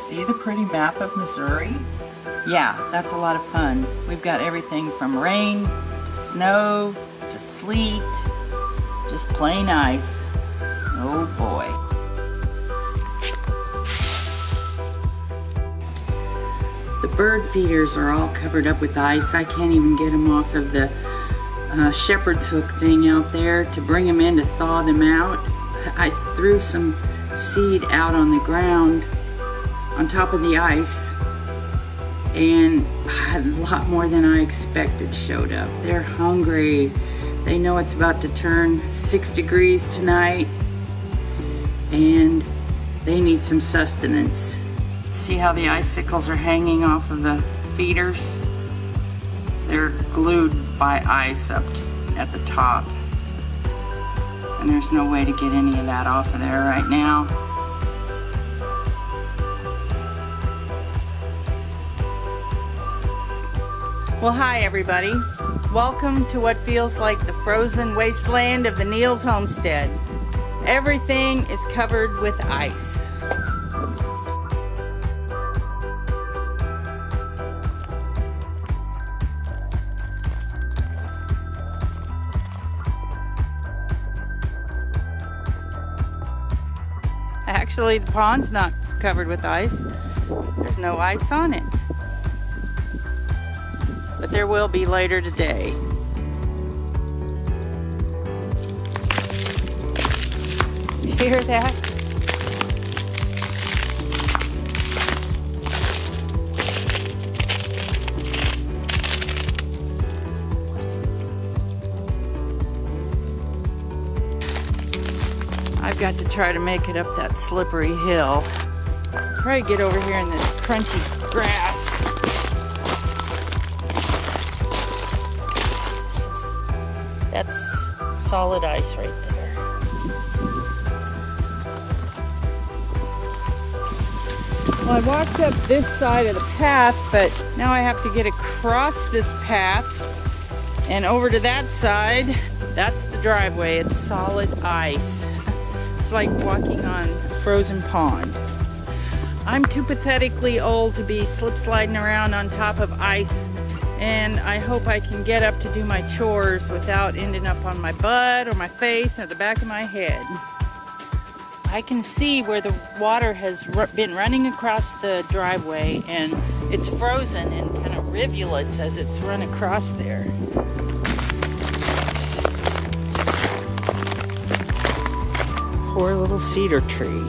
See the pretty map of Missouri? Yeah, that's a lot of fun. We've got everything from rain to snow to sleet, just plain ice. Oh boy. The bird feeders are all covered up with ice. I can't even get them off of the shepherd's hook thing out there to bring them in to thaw them out. I threw some seed out on the ground on top of the ice, and a lot more than I expected showed up. They're hungry. They know it's about to turn 6 degrees tonight, and they need some sustenance. See how the icicles are hanging off of the feeders? They're glued by ice up at the top, and there's no way to get any of that off of there right now. Well, hi everybody. Welcome to what feels like the frozen wasteland of the Neal's homestead. Everything is covered with ice. Actually, the pond's not covered with ice. There's no ice on it. But there will be later today. You hear that? I've got to try to make it up that slippery hill. Probably get over here in this crunchy grass. That's solid ice right there. Well, I walked up this side of the path, but now I have to get across this path and over to that side. That's the driveway. It's solid ice. It's like walking on a frozen pond. I'm too pathetically old to be slip sliding around on top of ice, and I hope I can get up to do my chores without ending up on my butt or my face or the back of my head. I can see where the water has been running across the driveway, and it's frozen in kind of rivulets as it's run across there. Poor little cedar tree.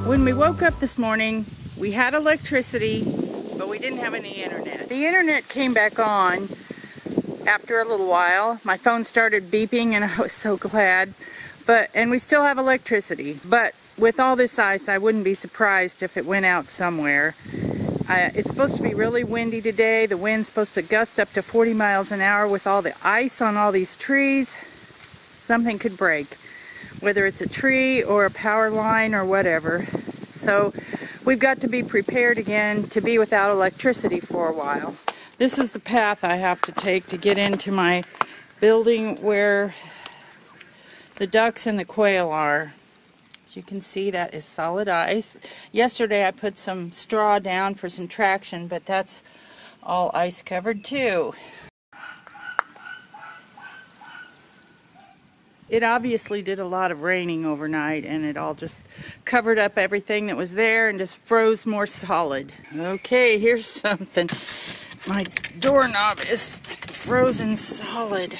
When we woke up this morning, we had electricity, but we didn't have any internet. The internet came back on after a little while. My phone started beeping and I was so glad. And we still have electricity. But with all this ice, I wouldn't be surprised if it went out somewhere. It's supposed to be really windy today. The wind's supposed to gust up to 40 miles an hour. With all the ice on all these trees, something could break. Whether it's a tree or a power line or whatever. So we've got to be prepared again to be without electricity for a while. This is the path I have to take to get into my building where the ducks and the quail are. As you can see, that is solid ice. Yesterday I put some straw down for some traction, but that's all ice covered too. It obviously did a lot of raining overnight, and it all just covered up everything that was there and just froze more solid. Okay, here's something. My doorknob is frozen solid.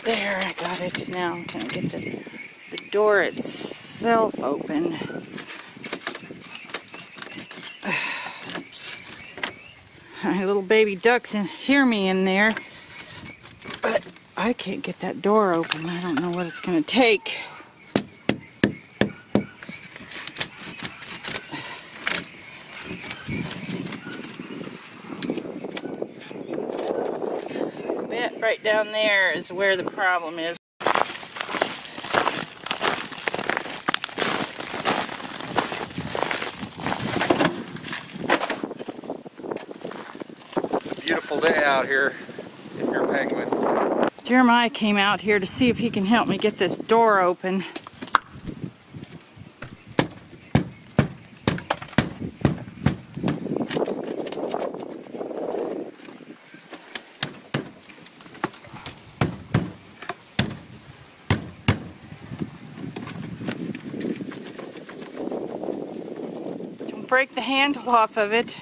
There, I got it. Now I'm gonna get the door itself open. My little baby ducks hear me in there, but I can't get that door open. I don't know what it's going to take. I bet right down there is where the problem is. It's a beautiful day out here if you're a penguin. Jeremiah came out here to see if he can help me get this door open. break the handle off of it.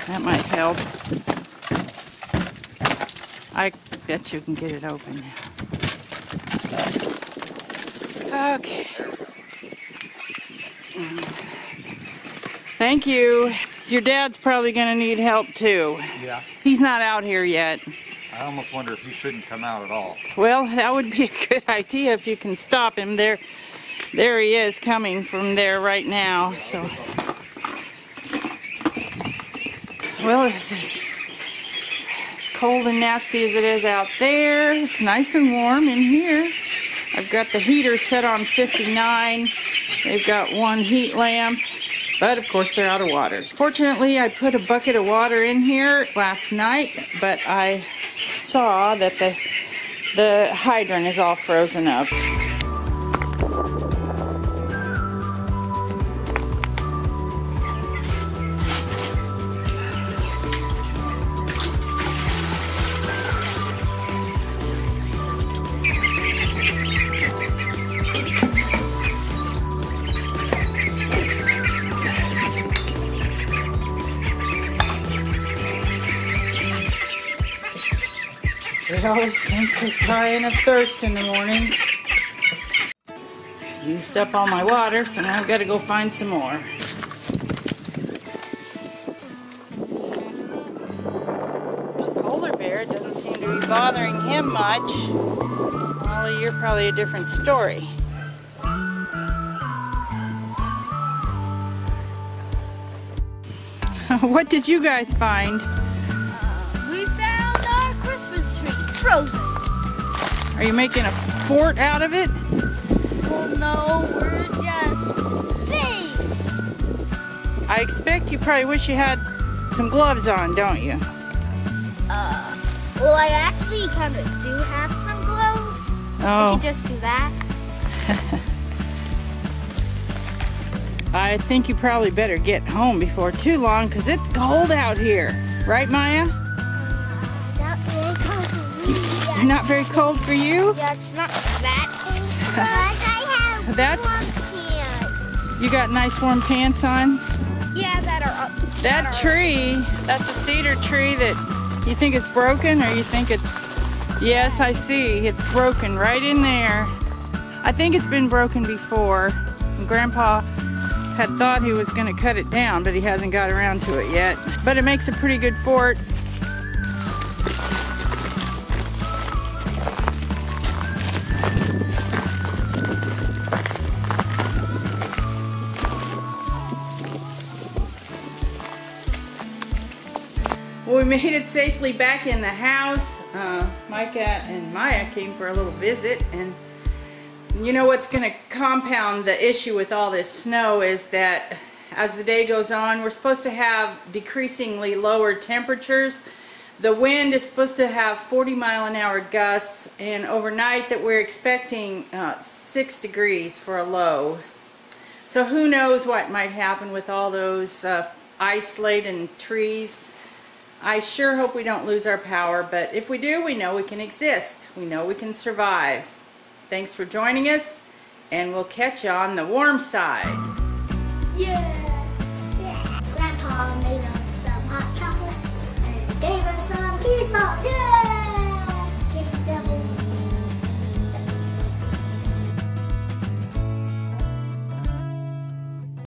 That might help. I bet you can get it open now. Okay. Thank you. Your dad's probably going to need help too. Yeah. He's not out here yet. I almost wonder if he shouldn't come out at all. Well, that would be a good idea if you can stop him. There he is coming from there right now. So, well, it's as cold and nasty as it is out there. It's nice and warm in here. I've got the heater set on 59. They've got one heat lamp, but of course they're out of water. Fortunately, I put a bucket of water in here last night, but I saw that the hydrant is all frozen up. They always think they're dying of thirst in the morning. Used up all my water, so now I've got to go find some more. The polar bear doesn't seem to be bothering him much. Molly, you're probably a different story. What did you guys find? Frozen. Are you making a fort out of it? Well, no, we're just things. I expect you probably wish you had some gloves on, don't you? Well, I actually kind of do have some gloves. Oh. I could just do that. I think you probably better get home before too long because it's cold out here. Right, Maya? Not very cold for me. Not very cold for you? Yeah, it's not that cold. But I have warm pants. You got nice warm pants on? Yeah, that are up. That tree, that's a cedar tree that you think it's broken or you think it's... Yes, I see. It's broken right in there. I think it's been broken before. And Grandpa had thought he was going to cut it down, but he hasn't got around to it yet. But it makes a pretty good fort. Well, we made it safely back in the house. Micah and Maya came for a little visit, and you know what's going to compound the issue with all this snow is that as the day goes on, we're supposed to have decreasingly lower temperatures. The wind is supposed to have 40-mile-an-hour gusts, and overnight that we're expecting 6 degrees for a low. So who knows what might happen with all those ice-laden trees. I sure hope we don't lose our power, but if we do, we know we can exist. We know we can survive. Thanks for joining us, and we'll catch you on the warm side. Yeah.